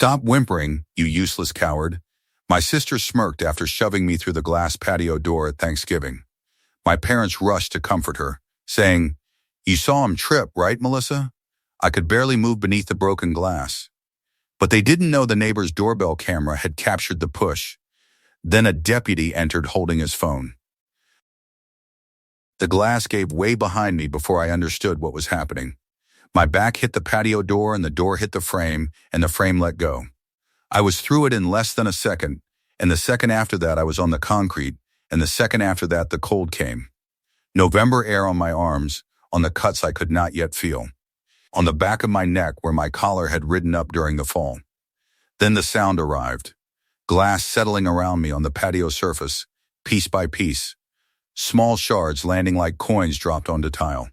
"Stop whimpering, you useless coward." My sister smirked after shoving me through the glass patio door at Thanksgiving. My parents rushed to comfort her, saying, "You saw him trip, right, Melissa?" I could barely move beneath the broken glass. But they didn't know the neighbor's doorbell camera had captured the push. Then a deputy entered holding his phone. The glass gave way behind me before I understood what was happening. My back hit the patio door and the door hit the frame, and the frame let go. I was through it in less than a second, and the second after that I was on the concrete, and the second after that the cold came. November air on my arms, on the cuts I could not yet feel, on the back of my neck where my collar had ridden up during the fall. Then the sound arrived, glass settling around me on the patio surface, piece by piece, small shards landing like coins dropped onto tile.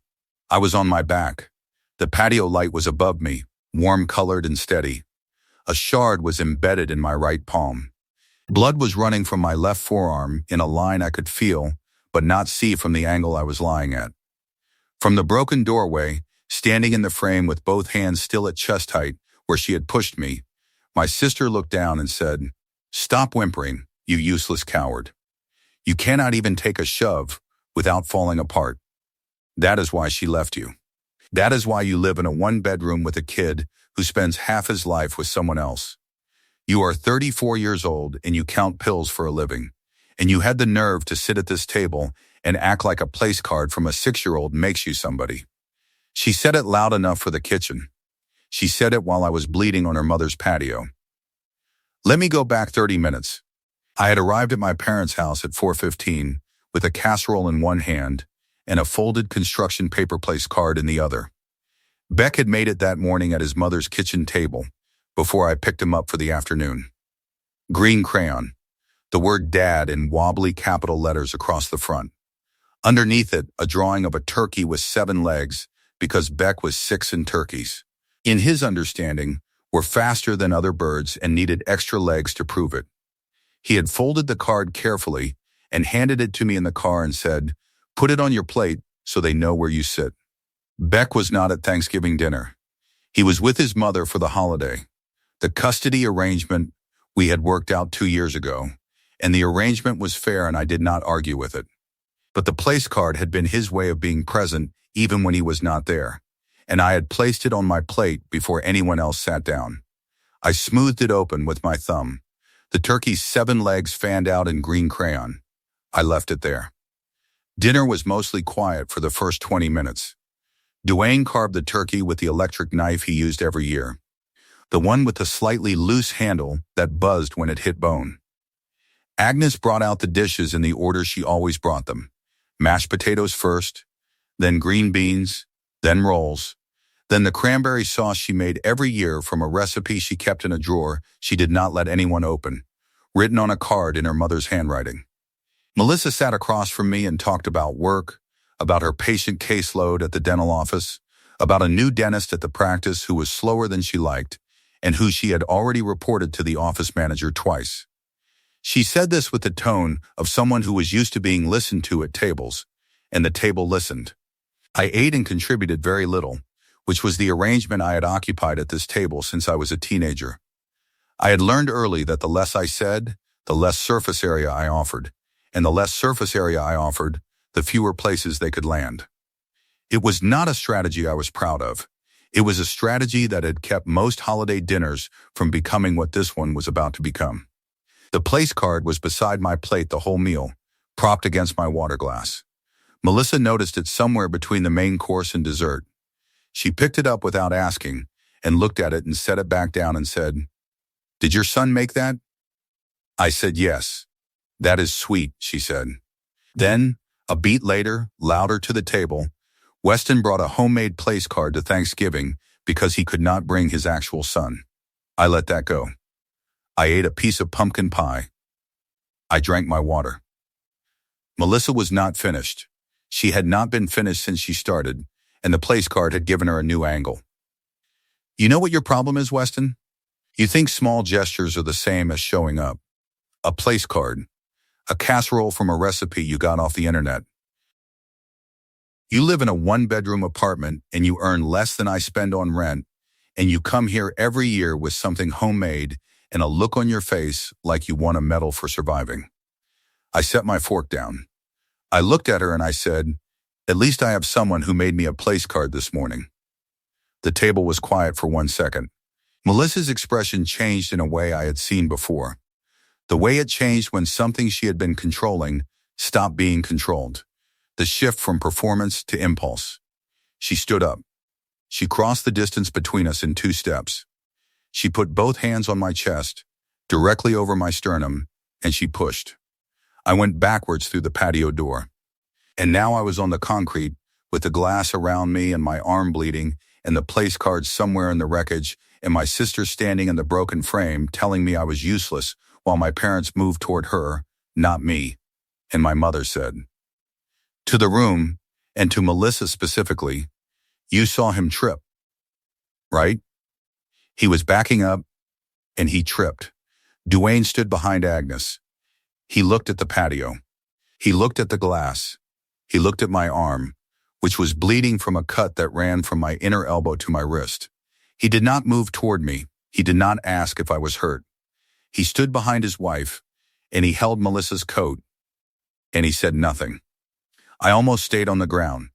I was on my back. The patio light was above me, warm-colored and steady. A shard was embedded in my right palm. Blood was running from my left forearm in a line I could feel, but not see from the angle I was lying at. From the broken doorway, standing in the frame with both hands still at chest height where she had pushed me, my sister looked down and said, "Stop whimpering, you useless coward. You cannot even take a shove without falling apart. That is why she left you. That is why you live in a one-bedroom with a kid who spends half his life with someone else. You are 34 years old and you count pills for a living, and you had the nerve to sit at this table and act like a place card from a 6-year-old makes you somebody." She said it loud enough for the kitchen. She said it while I was bleeding on her mother's patio. Let me go back 30 minutes. I had arrived at my parents' house at 4:15 with a casserole in one hand and a folded construction paper place card in the other. Beck had made it that morning at his mother's kitchen table before I picked him up for the afternoon. Green crayon, the word Dad in wobbly capital letters across the front. Underneath it, a drawing of a turkey with 7 legs because Beck was 6 in turkeys. In his understanding, were faster than other birds and needed extra legs to prove it. He had folded the card carefully and handed it to me in the car and said, "Put it on your plate so they know where you sit." Beck was not at Thanksgiving dinner. He was with his mother for the holiday. The custody arrangement we had worked out 2 years ago, and the arrangement was fair and I did not argue with it. But the place card had been his way of being present even when he was not there, and I had placed it on my plate before anyone else sat down. I smoothed it open with my thumb. The turkey's 7 legs fanned out in green crayon. I left it there. Dinner was mostly quiet for the first 20 minutes. Duane carved the turkey with the electric knife he used every year, the one with the slightly loose handle that buzzed when it hit bone. Agnes brought out the dishes in the order she always brought them. Mashed potatoes first, then green beans, then rolls, then the cranberry sauce she made every year from a recipe she kept in a drawer she did not let anyone open, written on a card in her mother's handwriting. Melissa sat across from me and talked about work, about her patient caseload at the dental office, about a new dentist at the practice who was slower than she liked, and who she had already reported to the office manager twice. She said this with the tone of someone who was used to being listened to at tables, and the table listened. I ate and contributed very little, which was the arrangement I had occupied at this table since I was a teenager. I had learned early that the less I said, the less surface area I offered, and the less surface area I offered, the fewer places they could land. It was not a strategy I was proud of. It was a strategy that had kept most holiday dinners from becoming what this one was about to become. The place card was beside my plate the whole meal, propped against my water glass. Melissa noticed it somewhere between the main course and dessert. She picked it up without asking and looked at it and set it back down and said, "Did your son make that?" I said yes. "That is sweet," she said. Then, a beat later, louder to the table, Weston brought a homemade place card to Thanksgiving because he could not bring his actual son. I let that go. I ate a piece of pumpkin pie. I drank my water. Melissa was not finished. She had not been finished since she started, and the place card had given her a new angle. "You know what your problem is, Weston? You think small gestures are the same as showing up. A place card, a casserole from a recipe you got off the internet. You live in a one-bedroom apartment and you earn less than I spend on rent, and you come here every year with something homemade and a look on your face like you won a medal for surviving. I set my fork down. I looked at her and I said, "At least I have someone who made me a place card this morning." The table was quiet for 1 second. Melissa's expression changed in a way I had seen before. The way it changed when something she had been controlling stopped being controlled. The shift from performance to impulse. She stood up. She crossed the distance between us in 2 steps. She put both hands on my chest, directly over my sternum, and she pushed. I went backwards through the patio door. And now I was on the concrete, with the glass around me and my arm bleeding, and the place card somewhere in the wreckage, and my sister standing in the broken frame telling me I was useless while my parents moved toward her, not me. And my mother said, "To the room, and to Melissa specifically, you saw him trip, right?" He was backing up, and he tripped. Duane stood behind Agnes. He looked at the patio. He looked at the glass. He looked at my arm, which was bleeding from a cut that ran from my inner elbow to my wrist. He did not move toward me. He did not ask if I was hurt. He stood behind his wife, and he held Melissa's coat, and he said nothing. I almost stayed on the ground.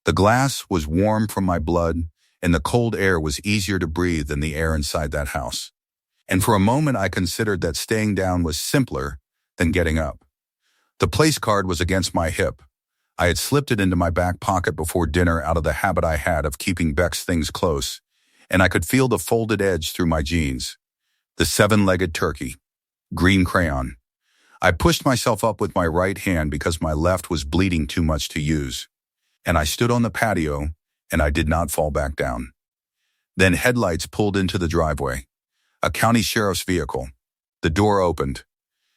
The glass was warm from my blood, and the cold air was easier to breathe than the air inside that house. And for a moment I considered that staying down was simpler than getting up. The place card was against my hip. I had slipped it into my back pocket before dinner out of the habit I had of keeping Beck's things close, and I could feel the folded edge through my jeans. The 7-legged turkey. Green crayon. I pushed myself up with my right hand because my left was bleeding too much to use. And I stood on the patio, and I did not fall back down. Then headlights pulled into the driveway. A county sheriff's vehicle. The door opened.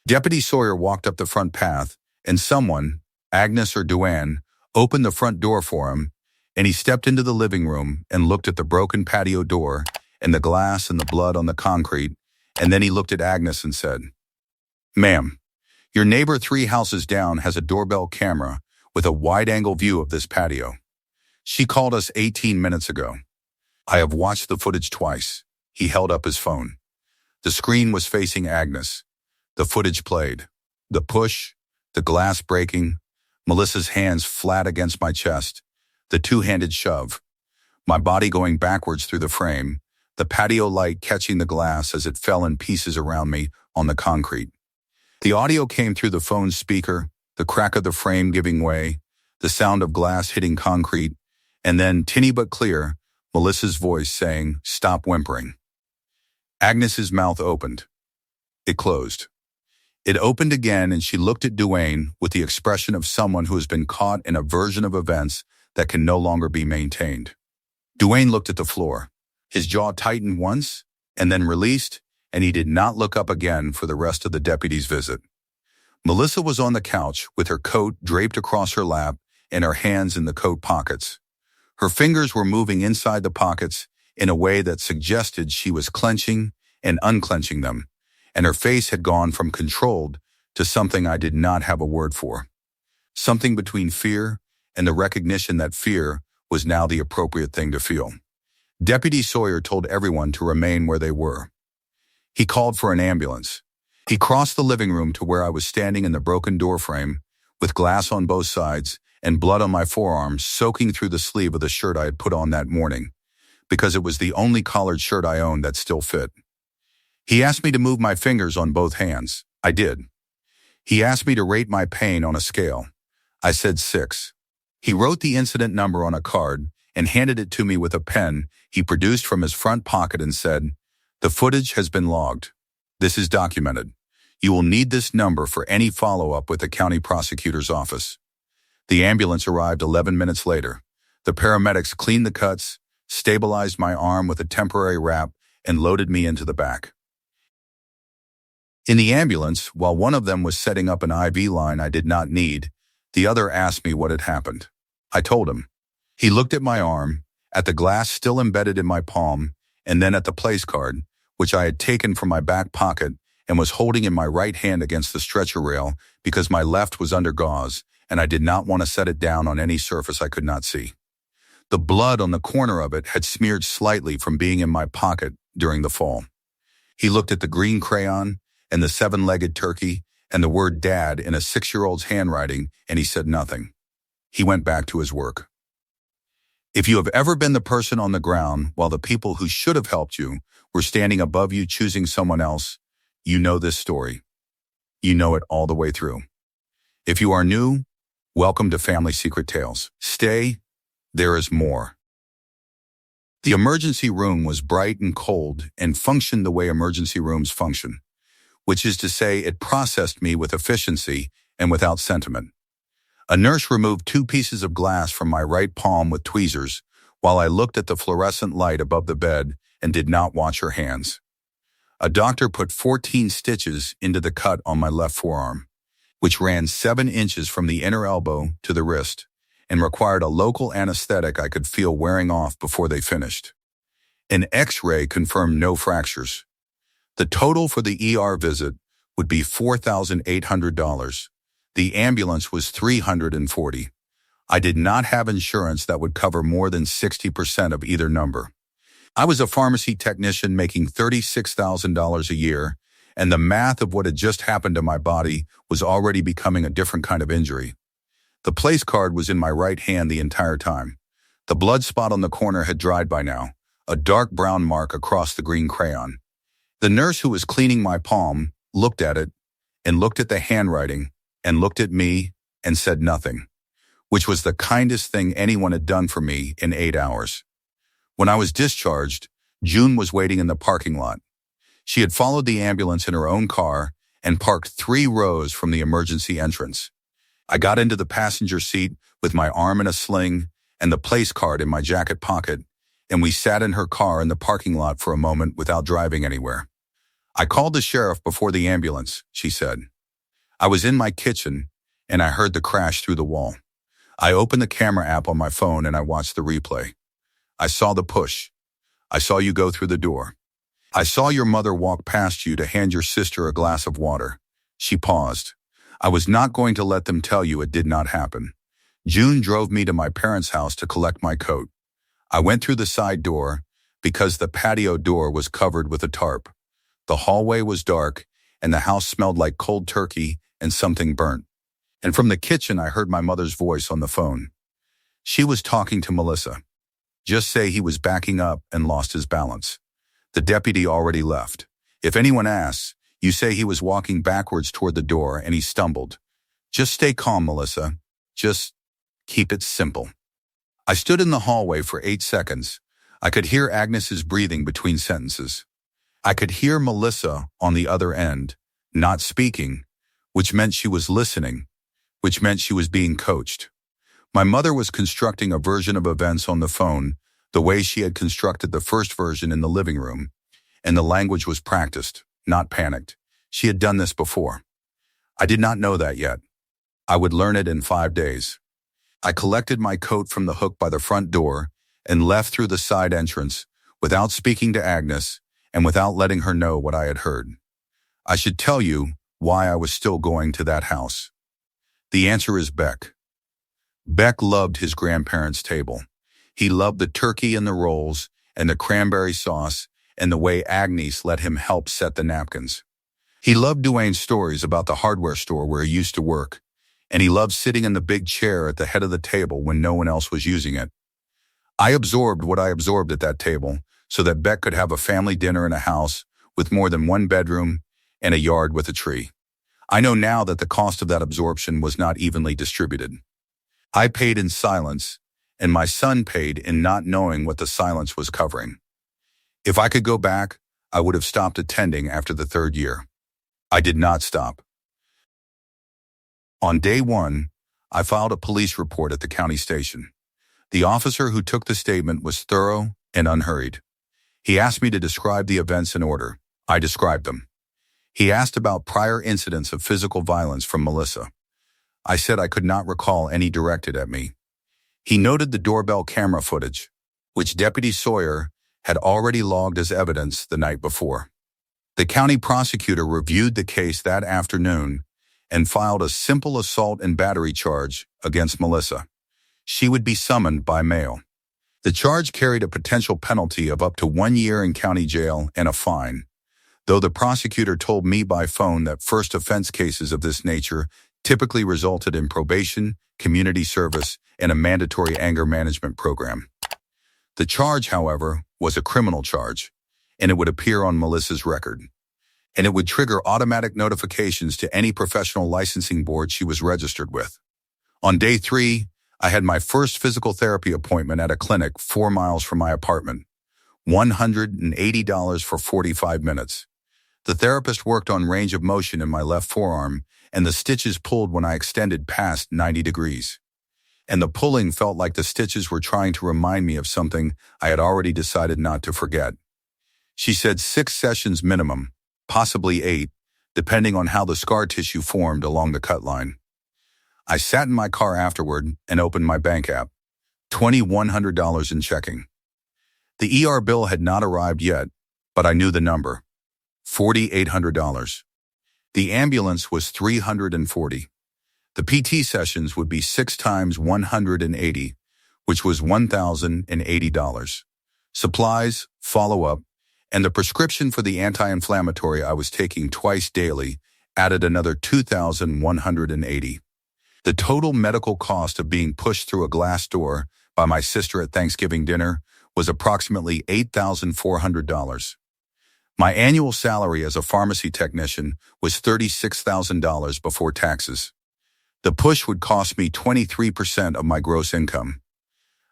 Deputy Sawyer walked up the front path, and someone, Agnes or Duane, opened the front door for him, and he stepped into the living room and looked at the broken patio door and the glass and the blood on the concrete, and then he looked at Agnes and said, "Ma'am, your neighbor 3 houses down has a doorbell camera with a wide-angle view of this patio. She called us 18 minutes ago. I have watched the footage twice." He held up his phone. The screen was facing Agnes. The footage played. The push, the glass breaking, Melissa's hands flat against my chest, the 2-handed shove, my body going backwards through the frame, the patio light catching the glass as it fell in pieces around me on the concrete. The audio came through the phone's speaker, the crack of the frame giving way, the sound of glass hitting concrete, and then, tinny but clear, Melissa's voice saying, "Stop whimpering." Agnes's mouth opened. It closed. It opened again, and she looked at Duane with the expression of someone who has been caught in a version of events that can no longer be maintained. Duane looked at the floor. His jaw tightened once, and then released, and he did not look up again for the rest of the deputy's visit. Melissa was on the couch with her coat draped across her lap and her hands in the coat pockets. Her fingers were moving inside the pockets in a way that suggested she was clenching and unclenching them, and her face had gone from controlled to something I did not have a word for. Something between fear and the recognition that fear was now the appropriate thing to feel. Deputy Sawyer told everyone to remain where they were. He called for an ambulance. He crossed the living room to where I was standing in the broken doorframe, with glass on both sides and blood on my forearms soaking through the sleeve of the shirt I had put on that morning, because it was the only collared shirt I owned that still fit. He asked me to move my fingers on both hands. I did. He asked me to rate my pain on a scale. I said 6. He wrote the incident number on a card and handed it to me with a pen he produced from his front pocket and said, "The footage has been logged. This is documented. You will need this number for any follow-up with the county prosecutor's office." The ambulance arrived 11 minutes later. The paramedics cleaned the cuts, stabilized my arm with a temporary wrap, and loaded me into the back. In the ambulance, while one of them was setting up an IV line I did not need, the other asked me what had happened. I told him. He looked at my arm, at the glass still embedded in my palm, and then at the place card, which I had taken from my back pocket and was holding in my right hand against the stretcher rail because my left was under gauze, and I did not want to set it down on any surface I could not see. The blood on the corner of it had smeared slightly from being in my pocket during the fall. He looked at the green crayon and the seven-legged turkey and the word Dad in a 6-year-old's handwriting, and he said nothing. He went back to his work. If you have ever been the person on the ground while the people who should have helped you were standing above you choosing someone else, you know this story. You know it all the way through. If you are new, welcome to Family Secret Tales. Stay, there is more. The emergency room was bright and cold and functioned the way emergency rooms function, which is to say it processed me with efficiency and without sentiment. A nurse removed 2 pieces of glass from my right palm with tweezers while I looked at the fluorescent light above the bed and did not watch her hands. A doctor put 14 stitches into the cut on my left forearm, which ran 7 inches from the inner elbow to the wrist and required a local anesthetic I could feel wearing off before they finished. An X-ray confirmed no fractures. The total for the ER visit would be $4,800. The ambulance was $340. I did not have insurance that would cover more than 60% of either number. I was a pharmacy technician making $36,000 a year, and the math of what had just happened to my body was already becoming a different kind of injury. The place card was in my right hand the entire time. The blood spot on the corner had dried by now, a dark brown mark across the green crayon. The nurse who was cleaning my palm looked at it and looked at the handwriting and looked at me and said nothing, which was the kindest thing anyone had done for me in 8 hours. When I was discharged, June was waiting in the parking lot. She had followed the ambulance in her own car and parked 3 rows from the emergency entrance. I got into the passenger seat with my arm in a sling and the place card in my jacket pocket, and we sat in her car in the parking lot for a moment without driving anywhere. I called the sheriff before the ambulance, she said. I was in my kitchen, and I heard the crash through the wall. I opened the camera app on my phone and I watched the replay. I saw the push. I saw you go through the door. I saw your mother walk past you to hand your sister a glass of water. She paused. I was not going to let them tell you it did not happen. June drove me to my parents' house to collect my coat. I went through the side door because the patio door was covered with a tarp. The hallway was dark, and the house smelled like cold turkey and something burnt. And from the kitchen, I heard my mother's voice on the phone. She was talking to Melissa. Just say he was backing up and lost his balance. The deputy already left. If anyone asks, you say he was walking backwards toward the door and he stumbled. Just stay calm, Melissa. Just keep it simple. I stood in the hallway for 8 seconds. I could hear Agnes's breathing between sentences. I could hear Melissa on the other end, not speaking, which meant she was listening, which meant she was being coached. My mother was constructing a version of events on the phone the way she had constructed the first version in the living room, and the language was practiced, not panicked. She had done this before. I did not know that yet. I would learn it in 5 days. I collected my coat from the hook by the front door and left through the side entrance without speaking to Agnes and without letting her know what I had heard. I should tell you why I was still going to that house. The answer is Beck. Beck loved his grandparents' table. He loved the turkey and the rolls and the cranberry sauce and the way Agnes let him help set the napkins. He loved Duane's stories about the hardware store where he used to work, and he loved sitting in the big chair at the head of the table when no one else was using it. I absorbed what I absorbed at that table so that Beck could have a family dinner in a house with more than 1 bedroom and a yard with a tree. I know now that the cost of that absorption was not evenly distributed. I paid in silence, and my son paid in not knowing what the silence was covering. If I could go back, I would have stopped attending after the 3rd year. I did not stop. On day 1, I filed a police report at the county station. The officer who took the statement was thorough and unhurried. He asked me to describe the events in order. I described them. He asked about prior incidents of physical violence from Melissa. I said I could not recall any directed at me. He noted the doorbell camera footage, which Deputy Sawyer had already logged as evidence the night before. The county prosecutor reviewed the case that afternoon and filed a simple assault and battery charge against Melissa. She would be summoned by mail. The charge carried a potential penalty of up to 1 year in county jail and a fine, though the prosecutor told me by phone that first offense cases of this nature typically resulted in probation, community service, and a mandatory anger management program. The charge, however, was a criminal charge, and it would appear on Melissa's record, and it would trigger automatic notifications to any professional licensing board she was registered with. On day 3, I had my first physical therapy appointment at a clinic 4 miles from my apartment. $180 for 45 minutes. The therapist worked on range of motion in my left forearm, and the stitches pulled when I extended past 90 degrees. And the pulling felt like the stitches were trying to remind me of something I had already decided not to forget. She said 6 sessions minimum, possibly 8, depending on how the scar tissue formed along the cut line. I sat in my car afterward and opened my bank app. $2,100 in checking. The ER bill had not arrived yet, but I knew the number. $4,800. The ambulance was $340. The PT sessions would be 6 times $180, which was $1,080. Supplies, follow-up, and the prescription for the anti-inflammatory I was taking twice daily added another $2,180. The total medical cost of being pushed through a glass door by my sister at Thanksgiving dinner was approximately $8,400. My annual salary as a pharmacy technician was $36,000 before taxes. The push would cost me 23% of my gross income.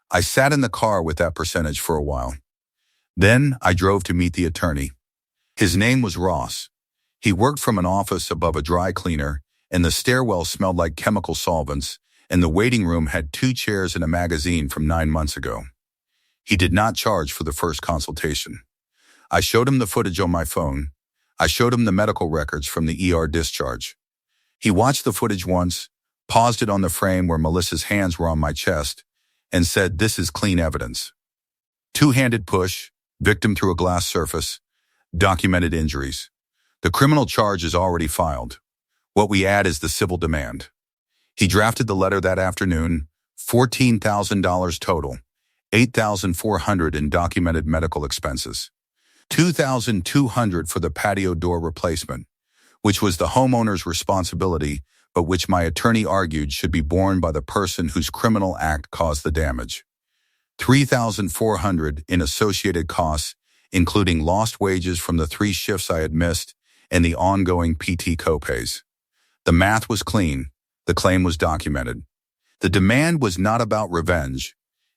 I sat in the car with that percentage for a while. Then I drove to meet the attorney. His name was Ross. He worked from an office above a dry cleaner, and the stairwell smelled like chemical solvents, and the waiting room had 2 chairs and a magazine from 9 months ago. He did not charge for the first consultation. I showed him the footage on my phone. I showed him the medical records from the ER discharge. He watched the footage once, paused it on the frame where Melissa's hands were on my chest, and said, "This is clean evidence. 2-handed push, victim through a glass surface, documented injuries. The criminal charge is already filed. What we add is the civil demand." He drafted the letter that afternoon, $14,000 total, $8,400 in documented medical expenses, $2,200 for the patio door replacement, which was the homeowner's responsibility, but which my attorney argued should be borne by the person whose criminal act caused the damage, $3,400 in associated costs, including lost wages from the 3 shifts I had missed and the ongoing PT copays. The math was clean. The claim was documented. The demand was not about revenge.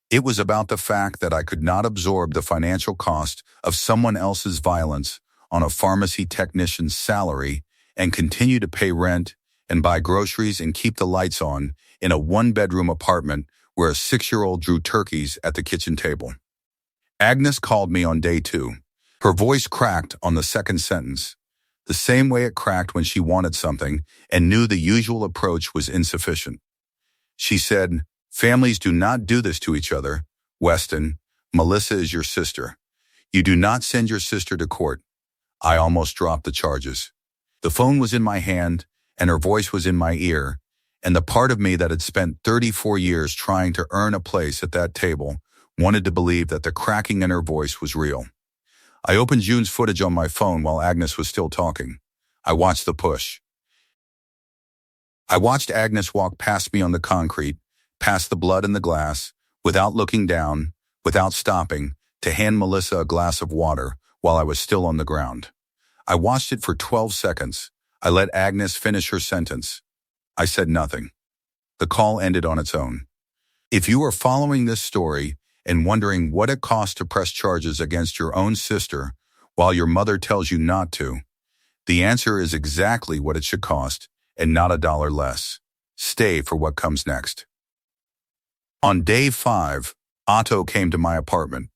It was about the fact that I could not absorb the financial cost of someone else's violence on a pharmacy technician's salary and continue to pay rent and buy groceries and keep the lights on in a 1-bedroom apartment where a 6-year-old drew turkeys at the kitchen table. Agnes called me on day 2. Her voice cracked on the second sentence, the same way it cracked when she wanted something and knew the usual approach was insufficient. She said, "Families do not do this to each other. Weston, Melissa is your sister. You do not send your sister to court." I almost dropped the charges. The phone was in my hand, and her voice was in my ear, and the part of me that had spent 34 years trying to earn a place at that table wanted to believe that the cracking in her voice was real. I opened June's footage on my phone while Agnes was still talking. I watched the push. I watched Agnes walk past me on the concrete, past the blood in the glass, without looking down, without stopping, to hand Melissa a glass of water while I was still on the ground. I watched it for 12 seconds. I let Agnes finish her sentence. I said nothing. The call ended on its own. If you are following this story and wondering what it costs to press charges against your own sister while your mother tells you not to, the answer is exactly what it should cost and not $1 less. Stay for what comes next. On day 5, Otto came to my apartment.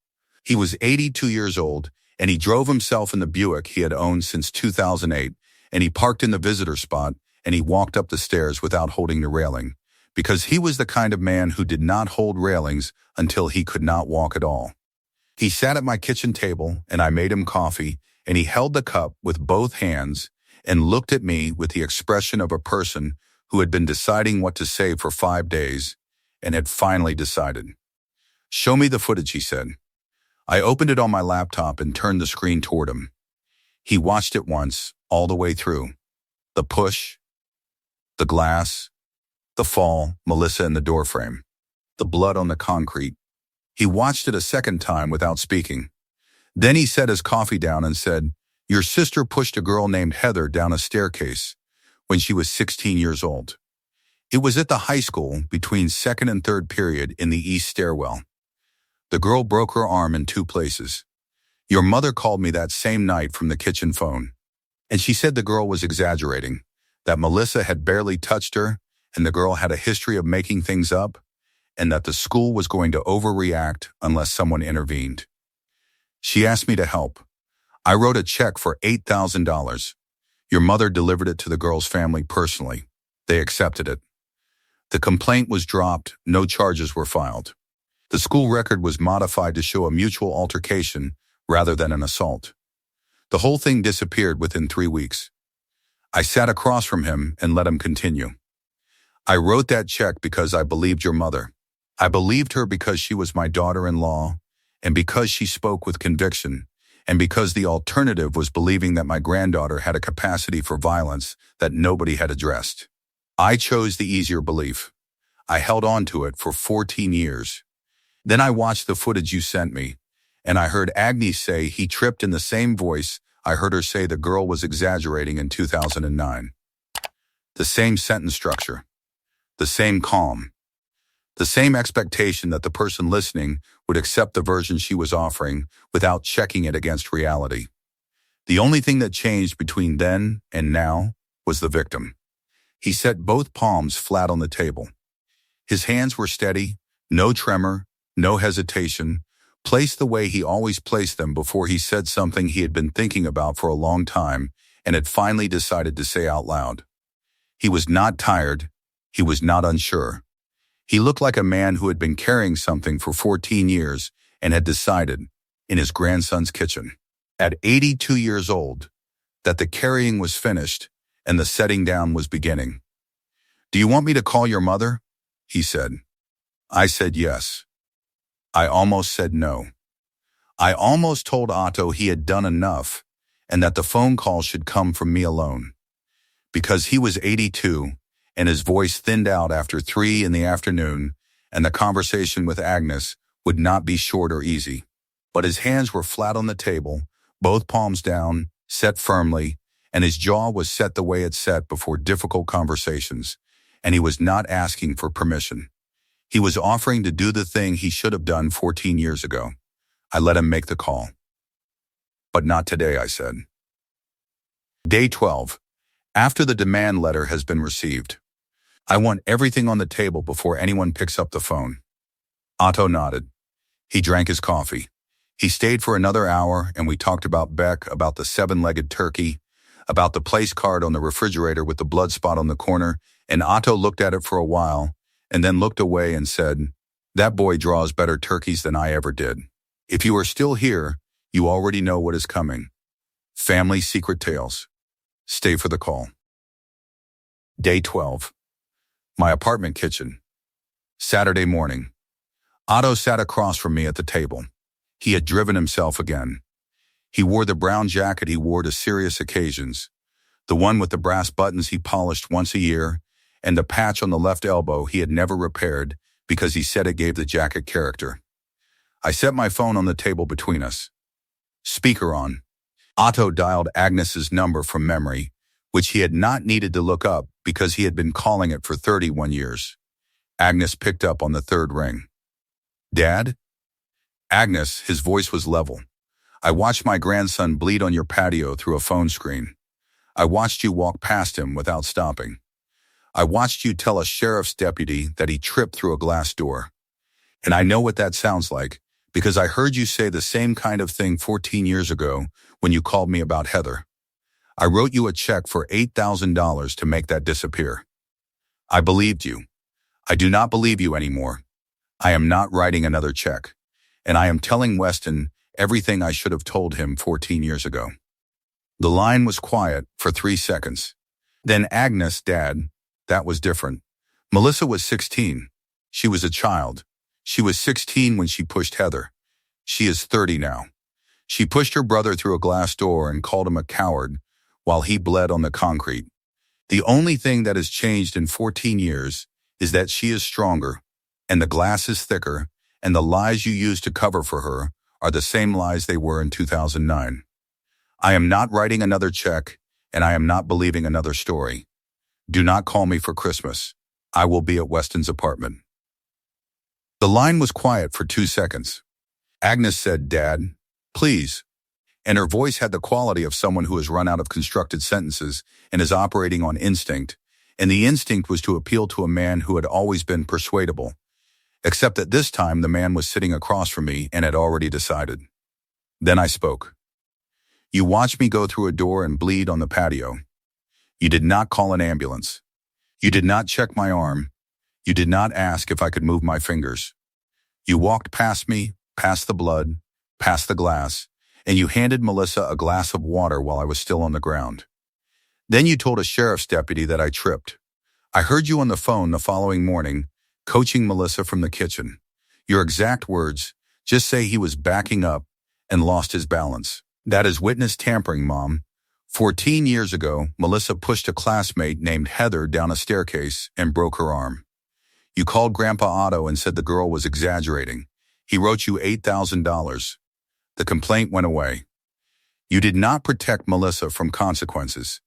He was 82 years old, and he drove himself in the Buick he had owned since 2008, and he parked in the visitor spot, and he walked up the stairs without holding the railing, because he was the kind of man who did not hold railings until he could not walk at all. He sat at my kitchen table, and I made him coffee, and he held the cup with both hands and looked at me with the expression of a person who had been deciding what to say for 5 days and had finally decided. Show me the footage, he said. I opened it on my laptop and turned the screen toward him. He watched it once, all the way through. The push, the glass, the fall, Melissa in the doorframe, the blood on the concrete. He watched it a second time without speaking. Then he set his coffee down and said, "Your sister pushed a girl named Heather down a staircase when she was 16 years old. It was at the high school between second and third period in the east stairwell. The girl broke her arm in 2 places. Your mother called me that same night from the kitchen phone, and she said the girl was exaggerating, that Melissa had barely touched her and the girl had a history of making things up, and that the school was going to overreact unless someone intervened. She asked me to help. I wrote a check for $8,000. Your mother delivered it to the girl's family personally. They accepted it. The complaint was dropped, no charges were filed. The school record was modified to show a mutual altercation rather than an assault. The whole thing disappeared within 3 weeks. I sat across from him and let him continue. I wrote that check because I believed your mother. I believed her because she was my daughter-in-law, and because she spoke with conviction, and because the alternative was believing that my granddaughter had a capacity for violence that nobody had addressed. I chose the easier belief. I held on to it for 14 years. Then I watched the footage you sent me, and I heard Agnes say he tripped in the same voice I heard her say the girl was exaggerating in 2009. The same sentence structure. The same calm. The same expectation that the person listening would accept the version she was offering without checking it against reality. The only thing that changed between then and now was the victim. He set both palms flat on the table. His hands were steady, no tremor, no hesitation, placed the way he always placed them before he said something he had been thinking about for a long time and had finally decided to say out loud. He was not tired. He was not unsure. He looked like a man who had been carrying something for 14 years and had decided, in his grandson's kitchen, at 82 years old, that the carrying was finished and the setting down was beginning. "Do you want me to call your mother?" he said. I said yes. I almost said no. I almost told Otto he had done enough and that the phone call should come from me alone. Because he was 82 and his voice thinned out after 3 in the afternoon, and the conversation with Agnes would not be short or easy. But his hands were flat on the table, both palms down, set firmly, and his jaw was set the way it's set before difficult conversations, and he was not asking for permission. He was offering to do the thing he should have done 14 years ago. I let him make the call. "But not today," I said. Day 12. After the demand letter has been received. I want everything on the table before anyone picks up the phone. Otto nodded. He drank his coffee. He stayed for another hour, and we talked about Beck, about the 7-legged turkey, about the place card on the refrigerator with the blood spot on the corner, and Otto looked at it for a while, and then looked away and said, "That boy draws better turkeys than I ever did. If you are still here, you already know what is coming. Family secret tales. Stay for the call." Day 12. My apartment kitchen. Saturday morning. Otto sat across from me at the table. He had driven himself again. He wore the brown jacket he wore to serious occasions, the one with the brass buttons he polished once a year, and the patch on the left elbow he had never repaired because he said it gave the jacket character. I set my phone on the table between us. Speaker on. Otto dialed Agnes's number from memory, which he had not needed to look up because he had been calling it for 31 years. Agnes picked up on the 3rd ring. "Dad?" "Agnes," his voice was level. "I watched my grandson bleed on your patio through a phone screen. I watched you walk past him without stopping. I watched you tell a sheriff's deputy that he tripped through a glass door. And I know what that sounds like, because I heard you say the same kind of thing 14 years ago when you called me about Heather. I wrote you a check for $8,000 to make that disappear. I believed you. I do not believe you anymore. I am not writing another check, and I am telling Weston everything I should have told him 14 years ago." The line was quiet for 3 seconds. Then Agnes, "Dad, that was different. Melissa was 16. She was a child. She was 16 when she pushed Heather. She is 30 now. She pushed her brother through a glass door and called him a coward while he bled on the concrete. The only thing that has changed in 14 years is that she is stronger, and the glass is thicker, and the lies you used to cover for her are the same lies they were in 2009. I am not writing another check, and I am not believing another story. Do not call me for Christmas. I will be at Weston's apartment. The line was quiet for 2 seconds. Agnes said, "Dad, please." And her voice had the quality of someone who has run out of constructed sentences and is operating on instinct, and the instinct was to appeal to a man who had always been persuadable. Except that this time the man was sitting across from me and had already decided. Then I spoke. "You watched me go through a door and bleed on the patio. You did not call an ambulance. You did not check my arm. You did not ask if I could move my fingers. You walked past me, past the blood, past the glass, and you handed Melissa a glass of water while I was still on the ground. Then you told a sheriff's deputy that I tripped. I heard you on the phone the following morning, coaching Melissa from the kitchen. Your exact words, just say he was backing up and lost his balance. That is witness tampering, Mom. 14 years ago, Melissa pushed a classmate named Heather down a staircase and broke her arm. You called Grandpa Otto and said the girl was exaggerating. He wrote you $8,000. The complaint went away. You did not protect Melissa from consequences.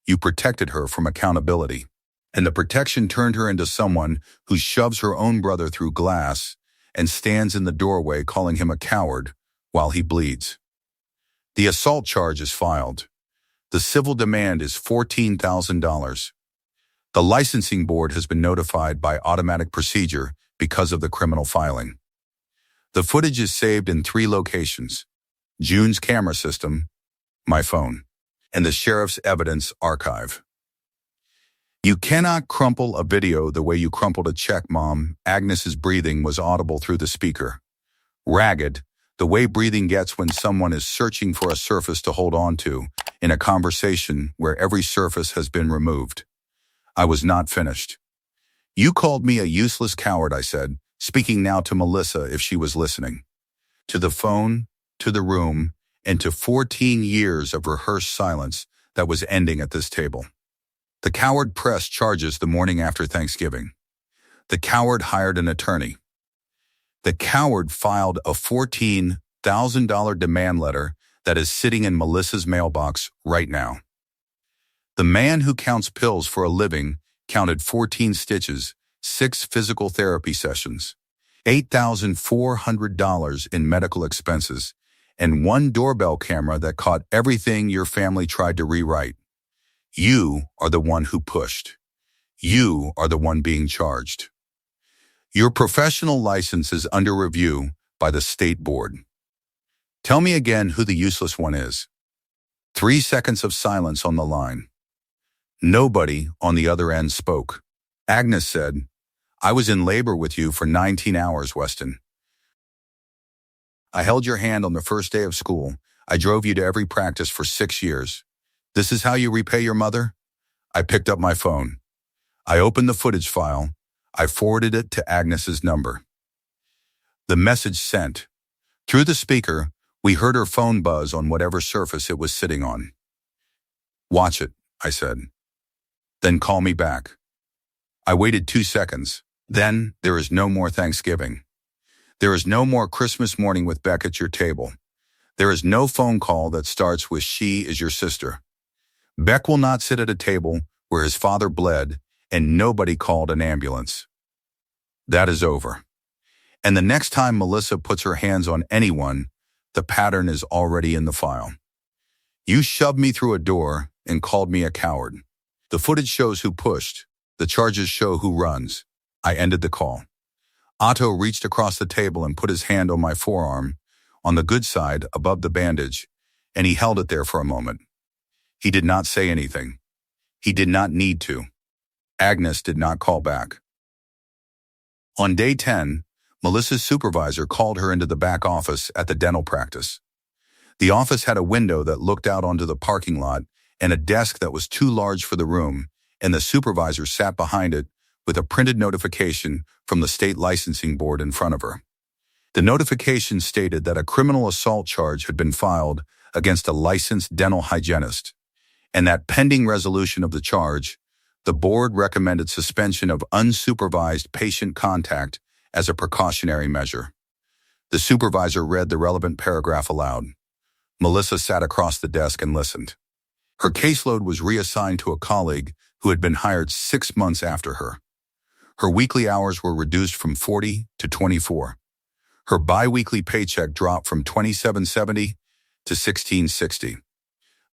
You protected her from accountability. And the protection turned her into someone who shoves her own brother through glass and stands in the doorway calling him a coward while he bleeds. The assault charge is filed. The civil demand is $14,000. The licensing board has been notified by automatic procedure because of the criminal filing. The footage is saved in 3 locations: June's camera system, my phone, and the sheriff's evidence archive. You cannot crumple a video the way you crumpled a check, Mom. Agnes's breathing was audible through the speaker. Ragged, the way breathing gets when someone is searching for a surface to hold on to in a conversation where every surface has been removed. I was not finished. You called me a useless coward, I said, speaking now to Melissa if she was listening. To the phone, to the room, and to 14 years of rehearsed silence that was ending at this table. The coward pressed charges the morning after Thanksgiving. The coward hired an attorney. The coward filed a $14,000 demand letter that is sitting in Melissa's mailbox right now. The man who counts pills for a living counted 14 stitches, 6 physical therapy sessions, $8,400 in medical expenses, and 1 doorbell camera that caught everything your family tried to rewrite. You are the one who pushed. You are the one being charged. Your professional license is under review by the state board. Tell me again who the useless one is. 3 seconds of silence on the line. Nobody on the other end spoke. Agnes said, I was in labor with you for 19 hours, Weston. I held your hand on the first day of school. I drove you to every practice for 6 years. This is how you repay your mother? I picked up my phone. I opened the footage file. I forwarded it to Agnes's number. The message sent. Through the speaker, we heard her phone buzz on whatever surface it was sitting on. Watch it, I said. Then call me back. I waited 2 seconds. Then there is no more Thanksgiving. There is no more Christmas morning with Beck at your table. There is no phone call that starts with "she is your sister." Beck will not sit at a table where his father bled and nobody called an ambulance. That is over. And the next time Melissa puts her hands on anyone, the pattern is already in the file. You shoved me through a door and called me a coward. The footage shows who pushed. The charges show who runs. I ended the call. Otto reached across the table and put his hand on my forearm, on the good side, above the bandage, and he held it there for a moment. He did not say anything. He did not need to. Agnes did not call back. On day 10, Melissa's supervisor called her into the back office at the dental practice. The office had a window that looked out onto the parking lot and a desk that was too large for the room, and the supervisor sat behind it with a printed notification from the state licensing board in front of her. The notification stated that a criminal assault charge had been filed against a licensed dental hygienist, and that pending resolution of the charge, the board recommended suspension of unsupervised patient contact as a precautionary measure. The supervisor read the relevant paragraph aloud. Melissa sat across the desk and listened. Her caseload was reassigned to a colleague who had been hired 6 months after her. Her weekly hours were reduced from 40 to 24. Her bi-weekly paycheck dropped from $27.70 to $16.60.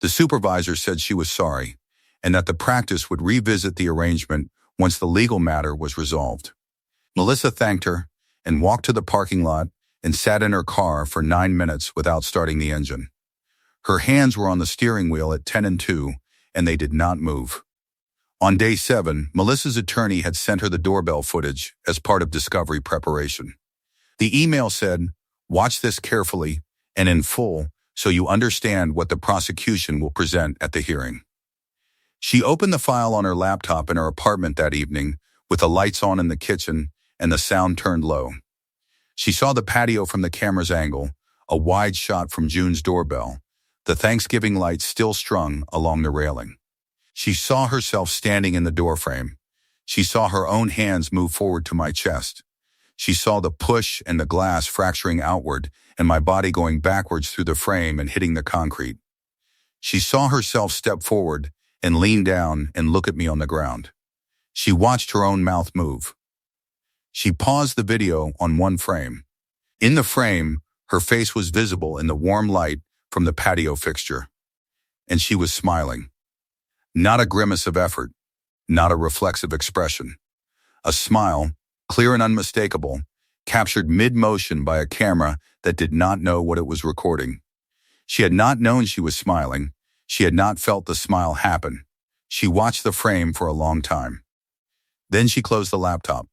The supervisor said she was sorry and that the practice would revisit the arrangement once the legal matter was resolved. Melissa thanked her and walked to the parking lot and sat in her car for 9 minutes without starting the engine. Her hands were on the steering wheel at 10 and 2, and they did not move. On day 7, Melissa's attorney had sent her the doorbell footage as part of discovery preparation. The email said, "Watch this carefully and in full so you understand what the prosecution will present at the hearing." She opened the file on her laptop in her apartment that evening with the lights on in the kitchen and the sound turned low. She saw the patio from the camera's angle, a wide shot from June's doorbell, the Thanksgiving lights still strung along the railing. She saw herself standing in the doorframe. She saw her own hands move forward to my chest. She saw the push and the glass fracturing outward and my body going backwards through the frame and hitting the concrete. She saw herself step forward and lean down and look at me on the ground. She watched her own mouth move. She paused the video on one frame. In the frame, her face was visible in the warm light from the patio fixture. And she was smiling. Not a grimace of effort, not a reflexive expression. A smile, clear and unmistakable, captured mid-motion by a camera that did not know what it was recording. She had not known she was smiling. She had not felt the smile happen. She watched the frame for a long time. Then she closed the laptop.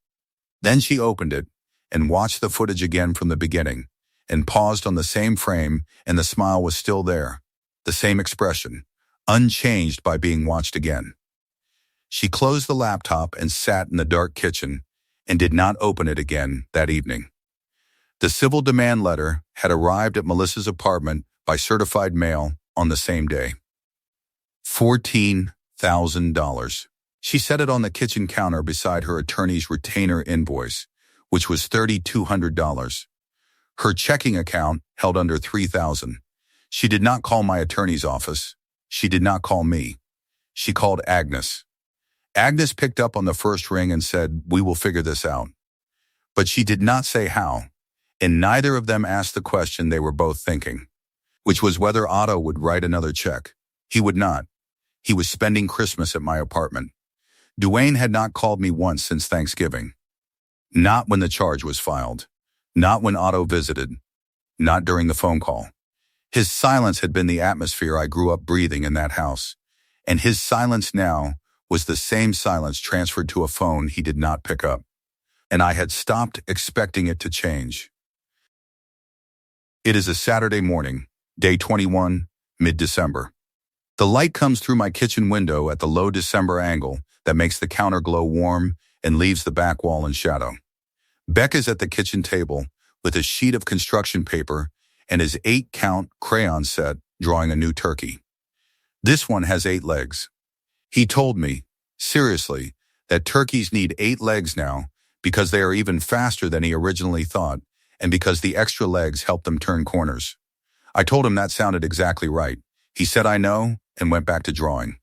Then she opened it and watched the footage again from the beginning and paused on the same frame, and the smile was still there, the same expression, unchanged by being watched again. She closed the laptop and sat in the dark kitchen and did not open it again that evening. The civil demand letter had arrived at Melissa's apartment by certified mail on the same day. $14,000. She set it on the kitchen counter beside her attorney's retainer invoice, which was $3,200. Her checking account held under $3,000. She did not call my attorney's office. She did not call me. She called Agnes. Agnes picked up on the first ring and said, "We will figure this out." But she did not say how, and neither of them asked the question they were both thinking, which was whether Otto would write another check. He would not. He was spending Christmas at my apartment. Duane had not called me once since Thanksgiving. Not when the charge was filed. Not when Otto visited. Not during the phone call. His silence had been the atmosphere I grew up breathing in that house, and his silence now was the same silence transferred to a phone he did not pick up. And I had stopped expecting it to change. It is a Saturday morning, day 21, mid-December. The light comes through my kitchen window at the low December angle that makes the counter glow warm and leaves the back wall in shadow. Beck is at the kitchen table with a sheet of construction paper and his 8-count crayon set drawing a new turkey. This one has 8 legs. He told me, seriously, that turkeys need 8 legs now because they are even faster than he originally thought and because the extra legs help them turn corners. I told him that sounded exactly right. He said I know and went back to drawing.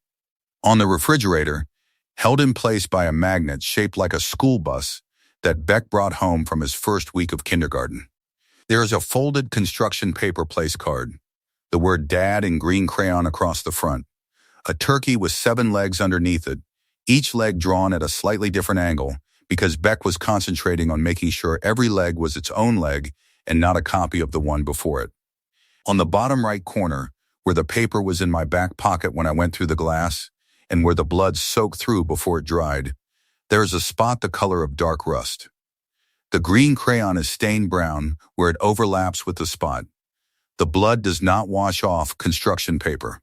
On the refrigerator, held in place by a magnet shaped like a school bus that Beck brought home from his first week of kindergarten, there is a folded construction paper place card, the word Dad in green crayon across the front, a turkey with 7 legs underneath it, each leg drawn at a slightly different angle because Beck was concentrating on making sure every leg was its own leg and not a copy of the one before it. On the bottom right corner, where the paper was in my back pocket when I went through the glass, and where the blood soaked through before it dried, there is a spot the color of dark rust. The green crayon is stained brown where it overlaps with the spot. The blood does not wash off construction paper.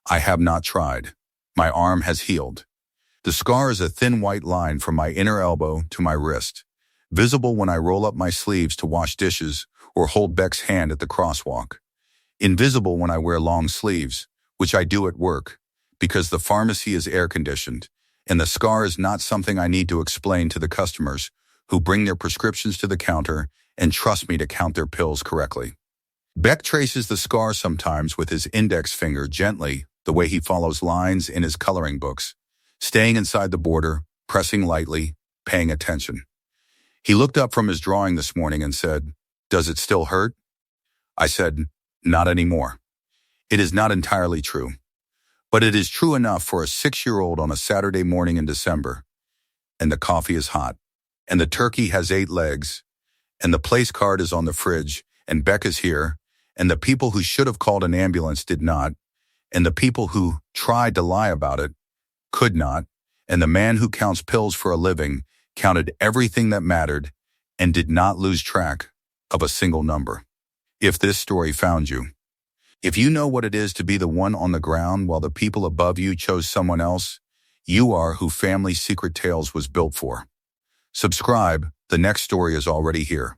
I have not tried. My arm has healed. The scar is a thin white line from my inner elbow to my wrist, visible when I roll up my sleeves to wash dishes or hold Beck's hand at the crosswalk. Invisible when I wear long sleeves, which I do at work, because the pharmacy is air-conditioned, and the scar is not something I need to explain to the customers who bring their prescriptions to the counter and trust me to count their pills correctly. Beck traces the scar sometimes with his index finger gently, the way he follows lines in his coloring books, staying inside the border, pressing lightly, paying attention. He looked up from his drawing this morning and said, "Does it still hurt?" I said, "Not anymore." It is not entirely true, but it is true enough for a 6-year-old on a Saturday morning in December. And the coffee is hot, and the turkey has 8 legs, and the place card is on the fridge, and Beck is here, and the people who should have called an ambulance did not, and the people who tried to lie about it could not, and the man who counts pills for a living counted everything that mattered and did not lose track of a single number. If this story found you, if you know what it is to be the one on the ground while the people above you chose someone else, you are who Family Secret Tales was built for. Subscribe, the next story is already here.